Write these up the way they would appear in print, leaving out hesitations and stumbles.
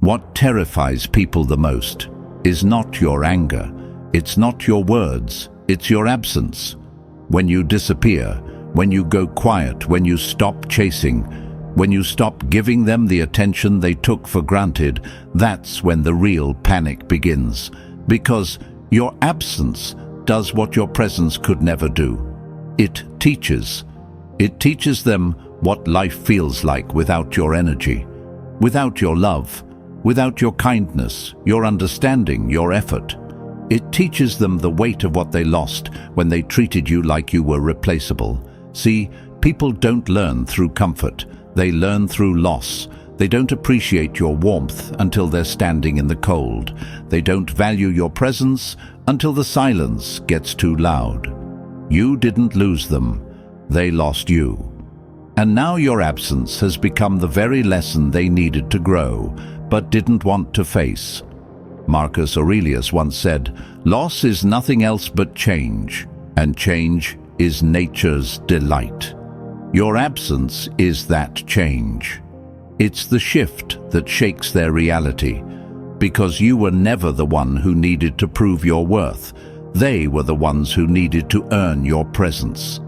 What terrifies people the most is not your anger, it's not your words, it's your absence. When you disappear, when you go quiet, when you stop chasing, when you stop giving them the attention they took for granted, that's when the real panic begins. Because your absence does what your presence could never do. It teaches. It teaches them what life feels like without your energy, without your love, without your kindness, your understanding, your effort. It teaches them the weight of what they lost when they treated you like you were replaceable. See, people don't learn through comfort. They learn through loss. They don't appreciate your warmth until they're standing in the cold. They don't value your presence until the silence gets too loud. You didn't lose them. They lost you. And now your absence has become the very lesson they needed to grow, but didn't want to face. Marcus Aurelius once said, "Loss is nothing else but change, and change is nature's delight." Your absence is that change. It's the shift that shakes their reality, because you were never the one who needed to prove your worth. They were the ones who needed to earn your presence.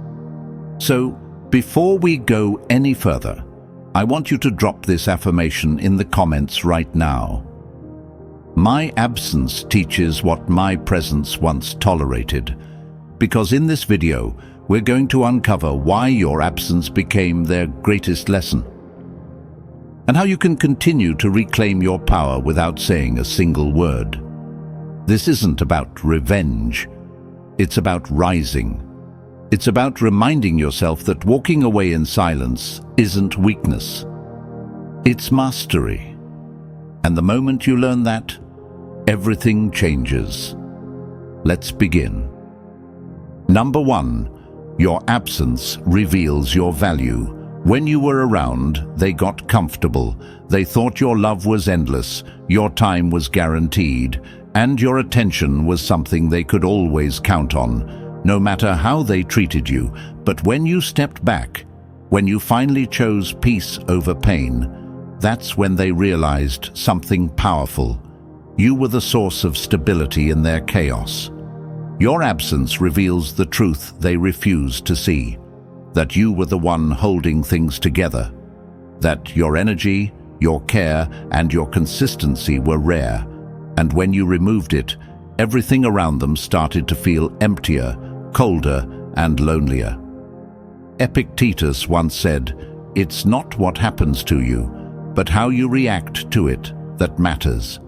So, before we go any further, I want you to drop this affirmation in the comments right now. My absence teaches what my presence once tolerated. Because in this video, we're going to uncover why your absence became their greatest lesson, and how you can continue to reclaim your power without saying a single word. This isn't about revenge. It's about rising. It's about reminding yourself that walking away in silence isn't weakness. It's mastery. And the moment you learn that, everything changes. Let's begin. Number 1. Your absence reveals your value. When you were around, they got comfortable. They thought your love was endless, your time was guaranteed, and your attention was something they could always count on, no matter how they treated you. But when you stepped back, when you finally chose peace over pain, that's when they realized something powerful. You were the source of stability in their chaos. Your absence reveals the truth they refused to see, that you were the one holding things together, that your energy, your care, and your consistency were rare, and when you removed it, everything around them started to feel emptier, colder, and lonelier. Epictetus once said, "It's not what happens to you, but how you react to it that matters."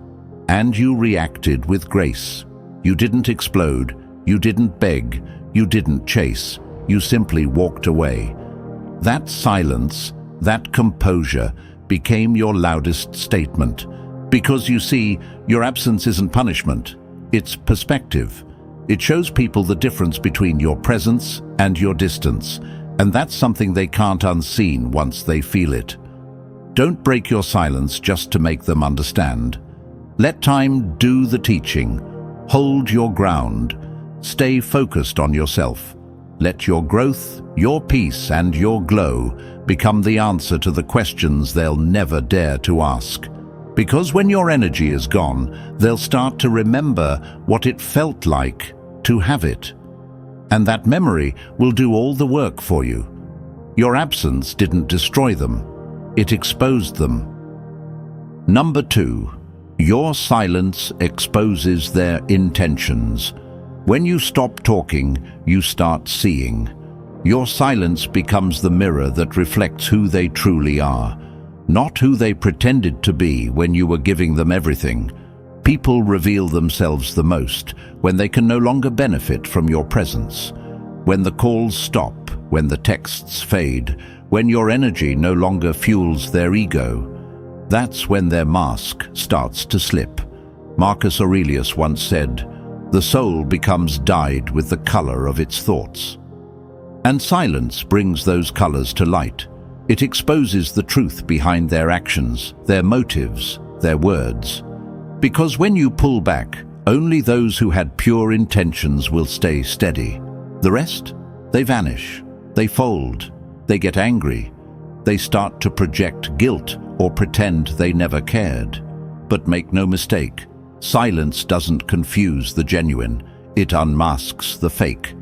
And you reacted with grace. You didn't explode, you didn't beg, you didn't chase, you simply walked away. That silence, that composure, became your loudest statement. Because you see, your absence isn't punishment, it's perspective. It shows people the difference between your presence and your distance, and that's something they can't unseen once they feel it. Don't break your silence just to make them understand. Let time do the teaching. Hold your ground. Stay focused on yourself. Let your growth, your peace, and your glow become the answer to the questions they'll never dare to ask. Because when your energy is gone, they'll start to remember what it felt like to have it. And that memory will do all the work for you. Your absence didn't destroy them. It exposed them. Number 2. Your silence exposes their intentions. When you stop talking, you start seeing. Your silence becomes the mirror that reflects who they truly are, not who they pretended to be when you were giving them everything. People reveal themselves the most when they can no longer benefit from your presence. When the calls stop, when the texts fade, when your energy no longer fuels their ego, that's when their mask starts to slip. Marcus Aurelius once said, "The soul becomes dyed with the color of its thoughts." And silence brings those colors to light. It exposes the truth behind their actions, their motives, their words. Because when you pull back, only those who had pure intentions will stay steady. The rest? They vanish. They fold. They get angry. They start to project guilt or pretend they never cared. But make no mistake, silence doesn't confuse the genuine, it unmasks the fake.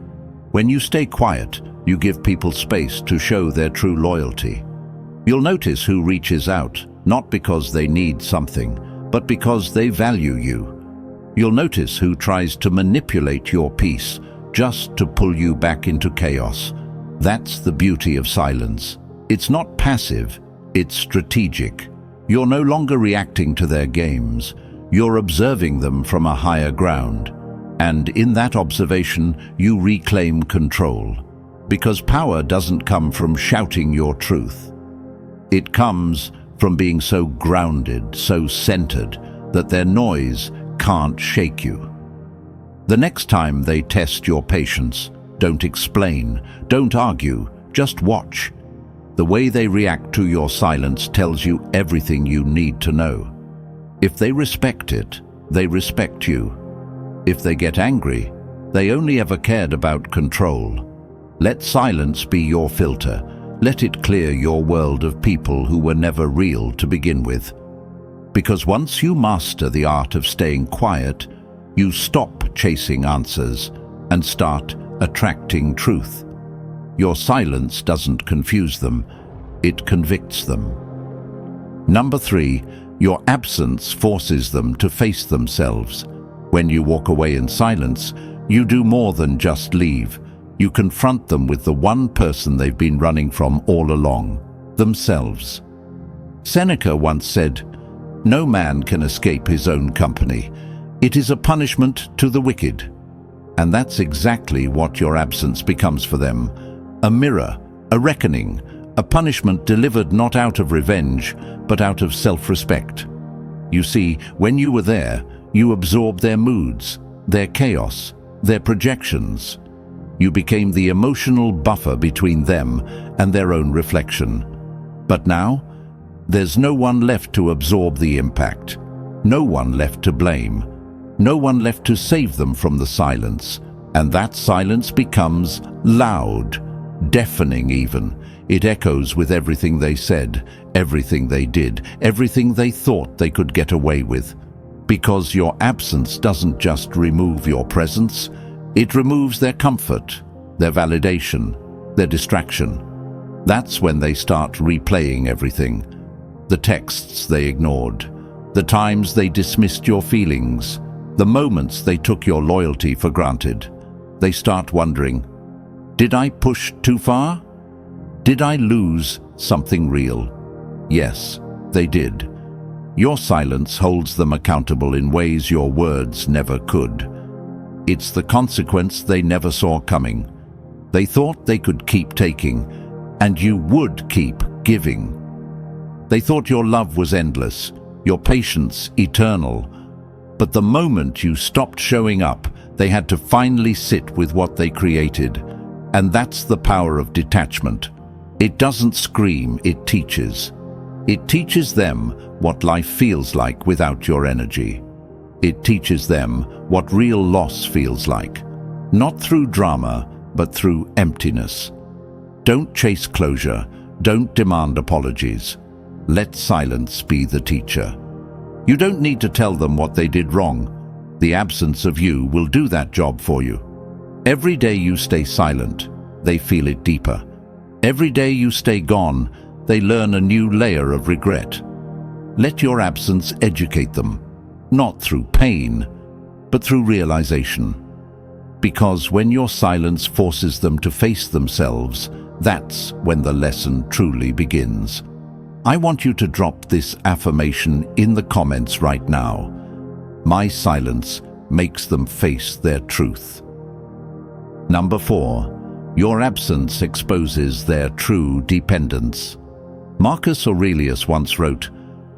When you stay quiet, you give people space to show their true loyalty. You'll notice who reaches out, not because they need something, but because they value you. You'll notice who tries to manipulate your peace just to pull you back into chaos. That's the beauty of silence. It's not passive, it's strategic. You're no longer reacting to their games. You're observing them from a higher ground. And in that observation, you reclaim control. Because power doesn't come from shouting your truth. It comes from being so grounded, so centered, that their noise can't shake you. The next time they test your patience, don't explain, don't argue, just watch. The way they react to your silence tells you everything you need to know. If they respect it, they respect you. If they get angry, they only ever cared about control. Let silence be your filter. Let it clear your world of people who were never real to begin with. Because once you master the art of staying quiet, you stop chasing answers and start attracting truth. Your silence doesn't confuse them, it convicts them. Number 3, your absence forces them to face themselves. When you walk away in silence, you do more than just leave. You confront them with the one person they've been running from all along, themselves. Seneca once said, "No man can escape his own company. It is a punishment to the wicked." And that's exactly what your absence becomes for them. A mirror, a reckoning, a punishment delivered not out of revenge, but out of self-respect. You see, when you were there, you absorbed their moods, their chaos, their projections. You became the emotional buffer between them and their own reflection. But now, there's no one left to absorb the impact, no one left to blame, no one left to save them from the silence. And that silence becomes loud, deafening even. It echoes with everything they said, everything they did, everything they thought they could get away with. Because your absence doesn't just remove your presence, it removes their comfort, their validation, their distraction. That's when they start replaying everything. The texts they ignored, the times they dismissed your feelings, the moments they took your loyalty for granted. They start wondering, did I push too far? Did I lose something real? Yes, they did. Your silence holds them accountable in ways your words never could. It's the consequence they never saw coming. They thought they could keep taking, and you would keep giving. They thought your love was endless, your patience eternal. But the moment you stopped showing up, they had to finally sit with what they created. And that's the power of detachment. It doesn't scream, it teaches. It teaches them what life feels like without your energy. It teaches them what real loss feels like. Not through drama, but through emptiness. Don't chase closure. Don't demand apologies. Let silence be the teacher. You don't need to tell them what they did wrong. The absence of you will do that job for you. Every day you stay silent, they feel it deeper. Every day you stay gone, they learn a new layer of regret. Let your absence educate them, not through pain, but through realization. Because when your silence forces them to face themselves, that's when the lesson truly begins. I want you to drop this affirmation in the comments right now. My silence makes them face their truth. Number 4. Your absence exposes their true dependence. Marcus Aurelius once wrote,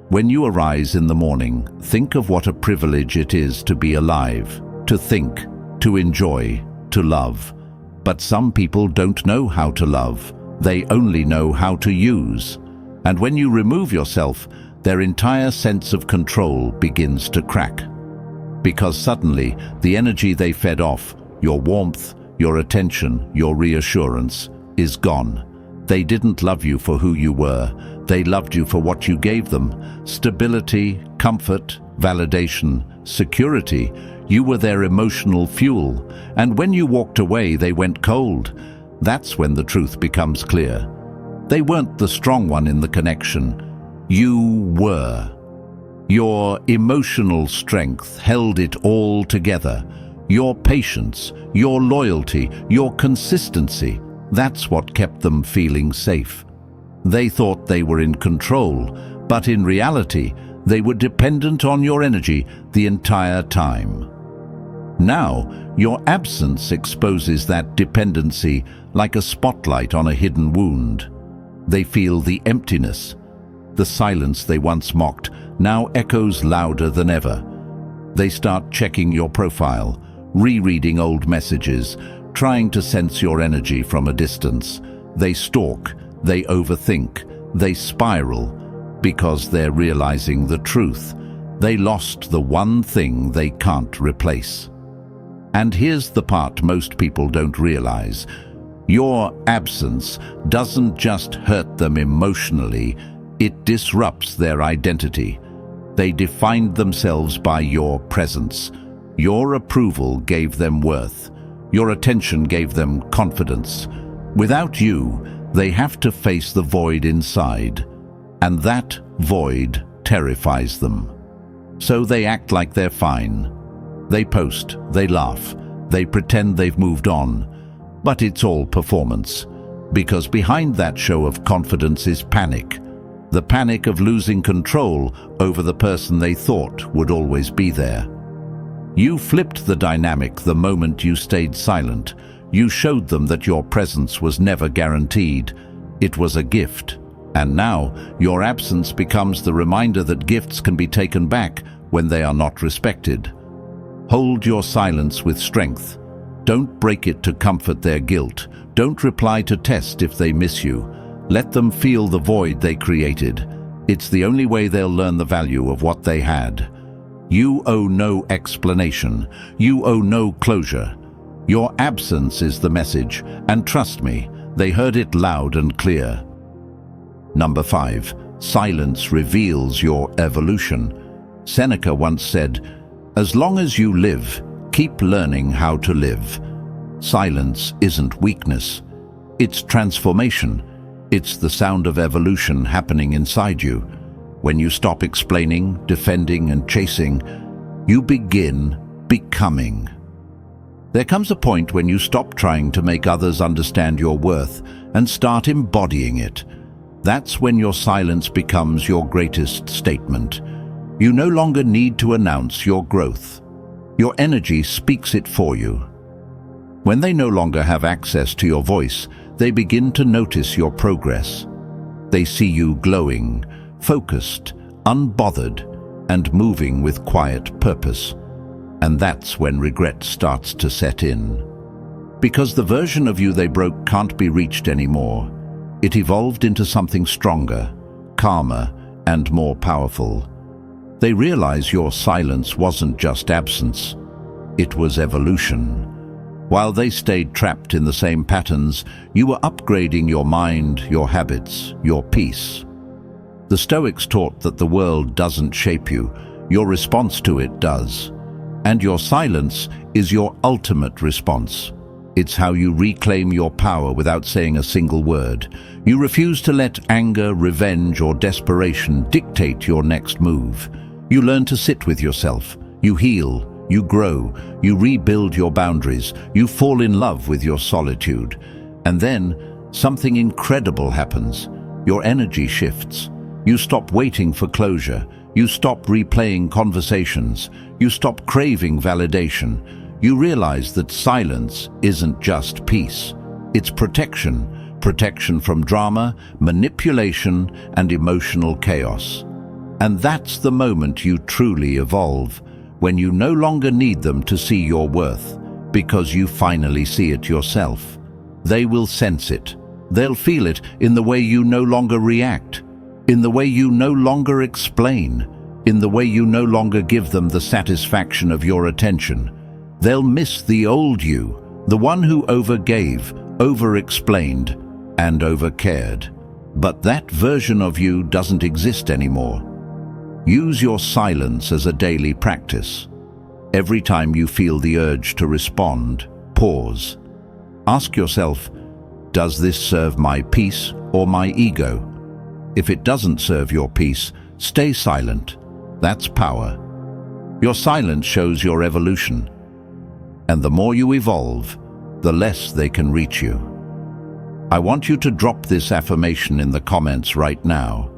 "When you arise in the morning, think of what a privilege it is to be alive, to think, to enjoy, to love. But some people don't know how to love. They only know how to use. And when you remove yourself, their entire sense of control begins to crack. Because suddenly, the energy they fed off, your warmth, your attention, your reassurance, is gone. They didn't love you for who you were. They loved you for what you gave them: stability, comfort, validation, security. You were their emotional fuel, and when you walked away, they went cold. That's when the truth becomes clear. They weren't the strong one in the connection. You were. Your emotional strength held it all together. Your patience, your loyalty, your consistency, that's what kept them feeling safe. They thought they were in control, but in reality, they were dependent on your energy the entire time. Now, your absence exposes that dependency like a spotlight on a hidden wound. They feel the emptiness. The silence they once mocked now echoes louder than ever. They start checking your profile, rereading old messages, trying to sense your energy from a distance. They stalk, they overthink, they spiral, because they're realizing the truth. They lost the one thing they can't replace. And here's the part most people don't realize. Your absence doesn't just hurt them emotionally, it disrupts their identity. They defined themselves by your presence. Your approval gave them worth. Your attention gave them confidence. Without you, they have to face the void inside, and that void terrifies them. So they act like they're fine. They post, they laugh, they pretend they've moved on. But it's all performance, because behind that show of confidence is panic. The panic of losing control over the person they thought would always be there. You flipped the dynamic the moment you stayed silent. You showed them that your presence was never guaranteed. It was a gift. And now, your absence becomes the reminder that gifts can be taken back when they are not respected. Hold your silence with strength. Don't break it to comfort their guilt. Don't reply to test if they miss you. Let them feel the void they created. It's the only way they'll learn the value of what they had. You owe no explanation. You owe no closure. Your absence is the message, and trust me, they heard it loud and clear. Number 5. Silence reveals your evolution. Seneca once said, "As long as you live, keep learning how to live." Silence isn't weakness. It's transformation. It's the sound of evolution happening inside you. When you stop explaining, defending, and chasing, you begin becoming. There comes a point when you stop trying to make others understand your worth and start embodying it. That's when your silence becomes your greatest statement. You no longer need to announce your growth. Your energy speaks it for you. When they no longer have access to your voice, they begin to notice your progress. They see you glowing, focused, unbothered, and moving with quiet purpose. And that's when regret starts to set in. Because the version of you they broke can't be reached anymore. It evolved into something stronger, calmer, and more powerful. They realize your silence wasn't just absence. It was evolution. While they stayed trapped in the same patterns, you were upgrading your mind, your habits, your peace. The Stoics taught that the world doesn't shape you, your response to it does. And your silence is your ultimate response. It's how you reclaim your power without saying a single word. You refuse to let anger, revenge, or desperation dictate your next move. You learn to sit with yourself. You heal. You grow. You rebuild your boundaries. You fall in love with your solitude. And then something incredible happens. Your energy shifts. You stop waiting for closure. You stop replaying conversations. You stop craving validation. You realize that silence isn't just peace. It's protection. Protection from drama, manipulation, and emotional chaos. And that's the moment you truly evolve, when you no longer need them to see your worth, because you finally see it yourself. They will sense it. They'll feel it in the way you no longer react, in the way you no longer explain, in the way you no longer give them the satisfaction of your attention. They'll miss the old you, the one who overgave, over-explained, and over-cared. But that version of you doesn't exist anymore. Use your silence as a daily practice. Every time you feel the urge to respond, pause. Ask yourself, does this serve my peace or my ego? If it doesn't serve your peace, stay silent. That's power. Your silence shows your evolution. And the more you evolve, the less they can reach you. I want you to drop this affirmation in the comments right now.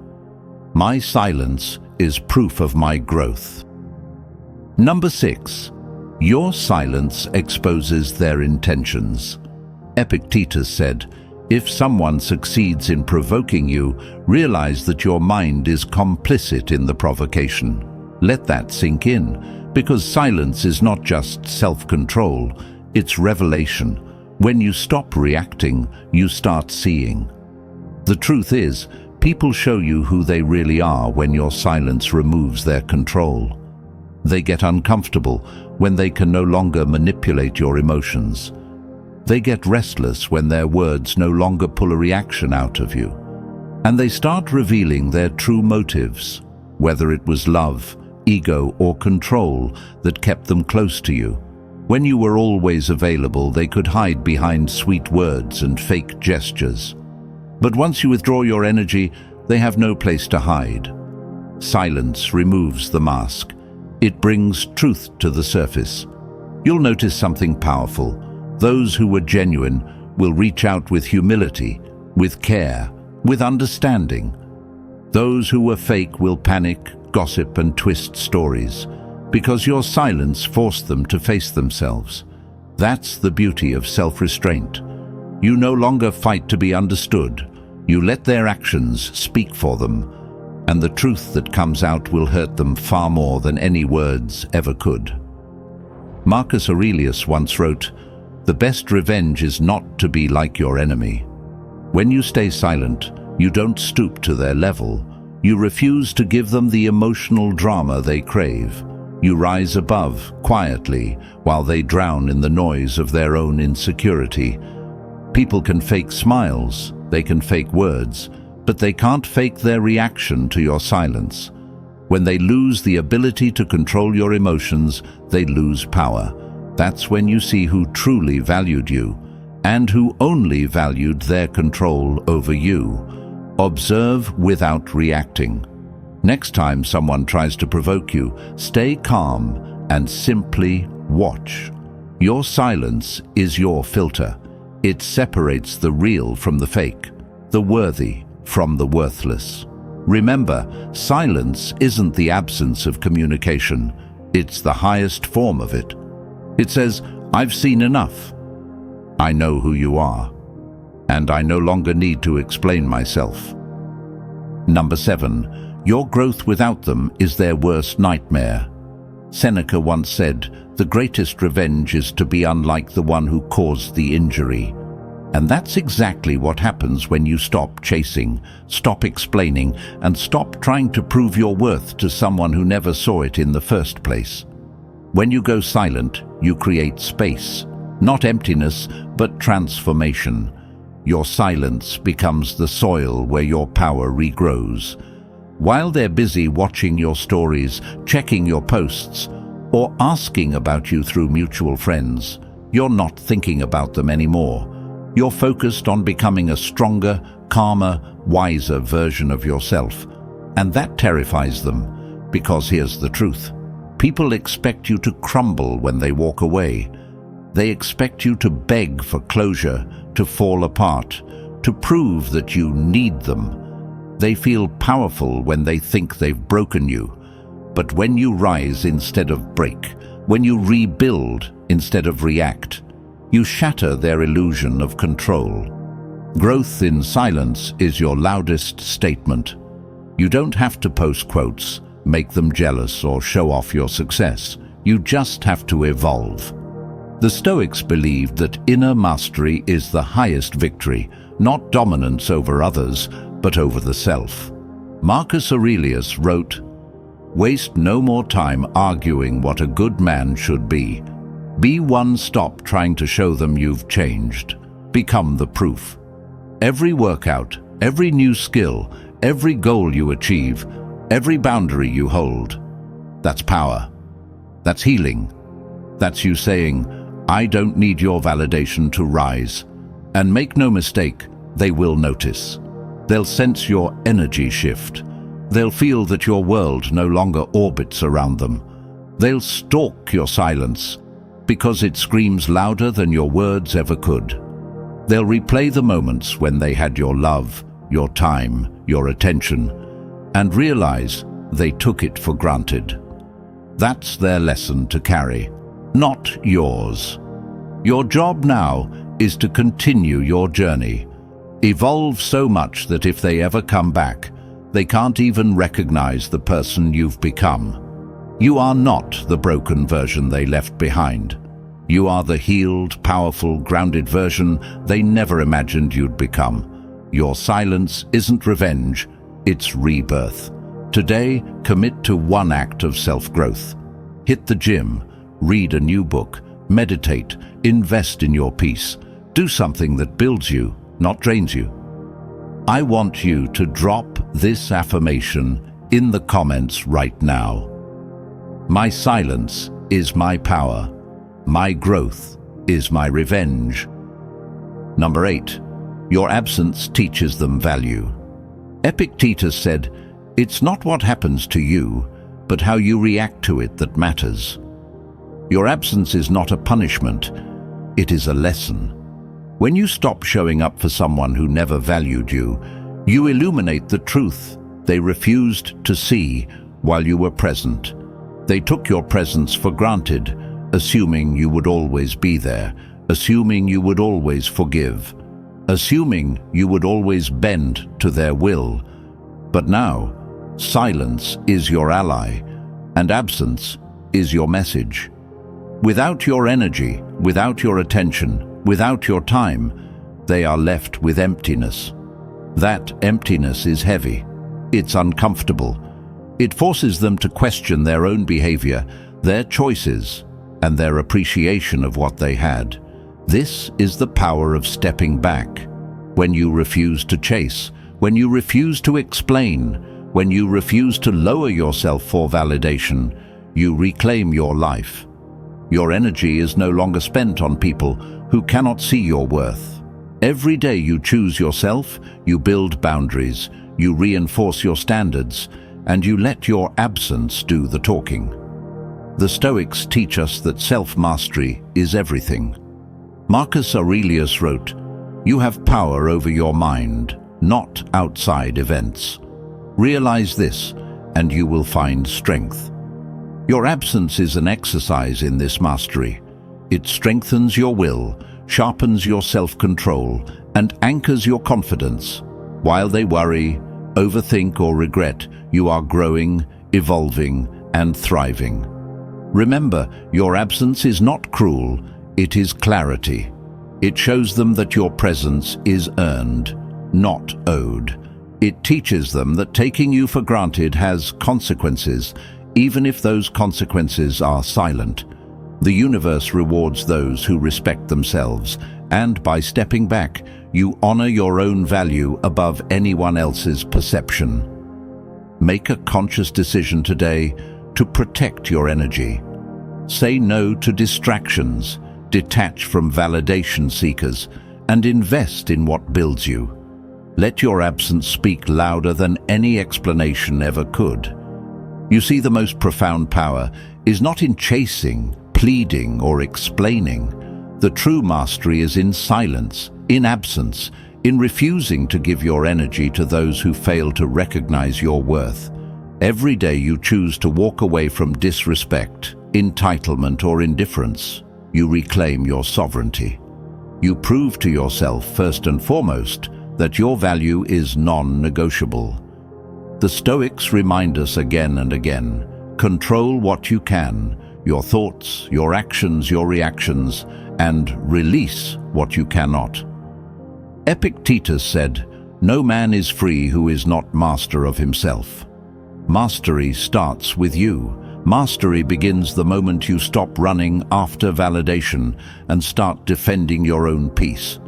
My silence is proof of my growth. Number 6. Your silence exposes their intentions. Epictetus said, if someone succeeds in provoking you, realize that your mind is complicit in the provocation. Let that sink in, because silence is not just self-control, it's revelation. When you stop reacting, you start seeing. The truth is, people show you who they really are when your silence removes their control. They get uncomfortable when they can no longer manipulate your emotions. They get restless when their words no longer pull a reaction out of you. And they start revealing their true motives, whether it was love, ego, or control that kept them close to you. When you were always available, they could hide behind sweet words and fake gestures. But once you withdraw your energy, they have no place to hide. Silence removes the mask. It brings truth to the surface. You'll notice something powerful. Those who were genuine will reach out with humility, with care, with understanding. Those who were fake will panic, gossip, and twist stories, because your silence forced them to face themselves. That's the beauty of self-restraint. You no longer fight to be understood. You let their actions speak for them, and the truth that comes out will hurt them far more than any words ever could. Marcus Aurelius once wrote, "The best revenge is not to be like your enemy." When you stay silent, you don't stoop to their level. You refuse to give them the emotional drama they crave. You rise above, quietly, while they drown in the noise of their own insecurity. People can fake smiles, they can fake words, but they can't fake their reaction to your silence. When they lose the ability to control your emotions, they lose power. That's when you see who truly valued you, and who only valued their control over you. Observe without reacting. Next time someone tries to provoke you, stay calm and simply watch. Your silence is your filter. It separates the real from the fake, the worthy from the worthless. Remember, silence isn't the absence of communication. It's the highest form of it. It says, "I've seen enough. I know who you are, and I no longer need to explain myself." Number 7. Your growth without them is their worst nightmare. Seneca once said, "The greatest revenge is to be unlike the one who caused the injury." And that's exactly what happens when you stop chasing, stop explaining, and stop trying to prove your worth to someone who never saw it in the first place. When you go silent, you create space, not emptiness, but transformation. Your silence becomes the soil where your power regrows. While they're busy watching your stories, checking your posts, or asking about you through mutual friends, you're not thinking about them anymore. You're focused on becoming a stronger, calmer, wiser version of yourself. And that terrifies them, because here's the truth. People expect you to crumble when they walk away. They expect you to beg for closure, to fall apart, to prove that you need them. They feel powerful when they think they've broken you. But when you rise instead of break, when you rebuild instead of react, you shatter their illusion of control. Growth in silence is your loudest statement. You don't have to post quotes, make them jealous, or show off your success. You just have to evolve. The Stoics believed that inner mastery is the highest victory, not dominance over others, but over the self. Marcus Aurelius wrote, "Waste no more time arguing what a good man should be. Be one stop trying to show them you've changed. Become the proof." Every workout, every new skill, every goal you achieve, every boundary you hold. That's power. That's healing. That's you saying, I don't need your validation to rise. And make no mistake, they will notice. They'll sense your energy shift. They'll feel that your world no longer orbits around them. They'll stalk your silence because it screams louder than your words ever could. They'll replay the moments when they had your love, your time, your attention, and realize they took it for granted. That's their lesson to carry, not yours. Your job now is to continue your journey. Evolve so much that if they ever come back, they can't even recognize the person you've become. You are not the broken version they left behind. You are the healed, powerful, grounded version they never imagined you'd become. Your silence isn't revenge, it's rebirth. Today, commit to one act of self-growth. Hit the gym, read a new book, meditate, invest in your peace. Do something that builds you, not drains you. I want you to drop this affirmation in the comments right now. My silence is my power. My growth is my revenge. Number 8. Your absence teaches them value. Epictetus said, "It's not what happens to you, but how you react to it that matters." Your absence is not a punishment, it is a lesson. When you stop showing up for someone who never valued you, you illuminate the truth they refused to see while you were present. They took your presence for granted, assuming you would always be there, assuming you would always forgive, assuming you would always bend to their will. But now, silence is your ally, and absence is your message. Without your energy, without your attention, without your time, they are left with emptiness. That emptiness is heavy. It's uncomfortable. It forces them to question their own behavior, their choices, and their appreciation of what they had. This is the power of stepping back. When you refuse to chase, when you refuse to explain, when you refuse to lower yourself for validation, you reclaim your life. Your energy is no longer spent on people who cannot see your worth. Every day you choose yourself, you build boundaries, you reinforce your standards, and you let your absence do the talking. The Stoics teach us that self-mastery is everything. Marcus Aurelius wrote, "You have power over your mind, not outside events. Realize this, and you will find strength." Your absence is an exercise in this mastery. It strengthens your will, sharpens your self-control, and anchors your confidence. While they worry, overthink, or regret, you are growing, evolving, and thriving. Remember, your absence is not cruel, it is clarity. It shows them that your presence is earned, not owed. It teaches them that taking you for granted has consequences, even if those consequences are silent. The universe rewards those who respect themselves, and by stepping back, you honor your own value above anyone else's perception. Make a conscious decision today to protect your energy. Say no to distractions, detach from validation seekers, and invest in what builds you. Let your absence speak louder than any explanation ever could. You see, the most profound power is not in chasing, pleading, or explaining. The true mastery is in silence, in absence, in refusing to give your energy to those who fail to recognize your worth. Every day you choose to walk away from disrespect, entitlement, or indifference, you reclaim your sovereignty. You prove to yourself, first and foremost, that your value is non-negotiable. The Stoics remind us again and again, control what you can, your thoughts, your actions, your reactions, and release what you cannot. Epictetus said, "No man is free who is not master of himself." Mastery starts with you. Mastery begins the moment you stop running after validation and start defending your own peace.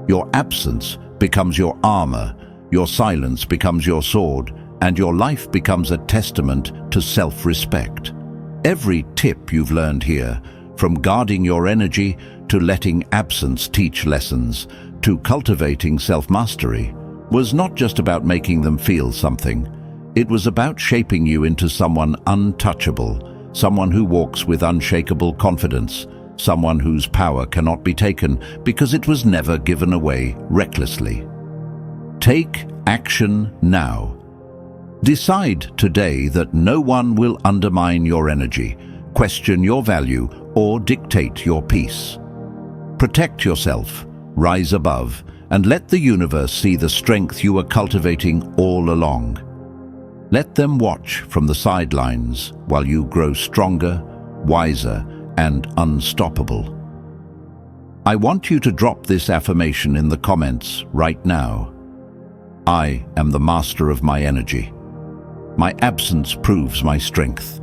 Your absence becomes your armor, Your silence becomes your sword, and your life becomes a testament to self-respect. Every tip you've learned here, from guarding your energy to letting absence teach lessons, to cultivating self-mastery, was not just about making them feel something. It was about shaping you into someone untouchable, someone who walks with unshakable confidence, someone whose power cannot be taken because it was never given away recklessly. Take action now. Decide today that no one will undermine your energy, question your value, or dictate your peace. Protect yourself, rise above, and let the universe see the strength you are cultivating all along. Let them watch from the sidelines while you grow stronger, wiser, and unstoppable. I want you to drop this affirmation in the comments right now. I am the master of my energy. My absence proves my strength.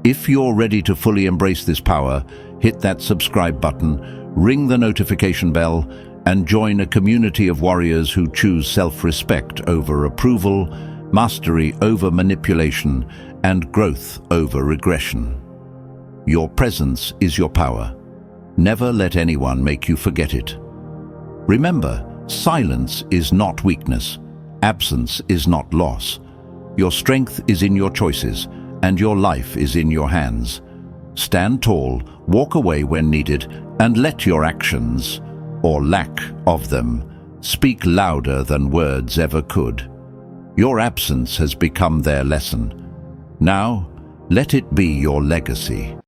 If you're ready to fully embrace this power, hit that subscribe button, ring the notification bell, and join a community of warriors who choose self-respect over approval, mastery over manipulation, and growth over regression. Your presence is your power. Never let anyone make you forget it. Remember, silence is not weakness. Absence is not loss. Your strength is in your choices, and your life is in your hands. Stand tall, walk away when needed, and let your actions, or lack of them, speak louder than words ever could. Your absence has become their lesson. Now, let it be your legacy.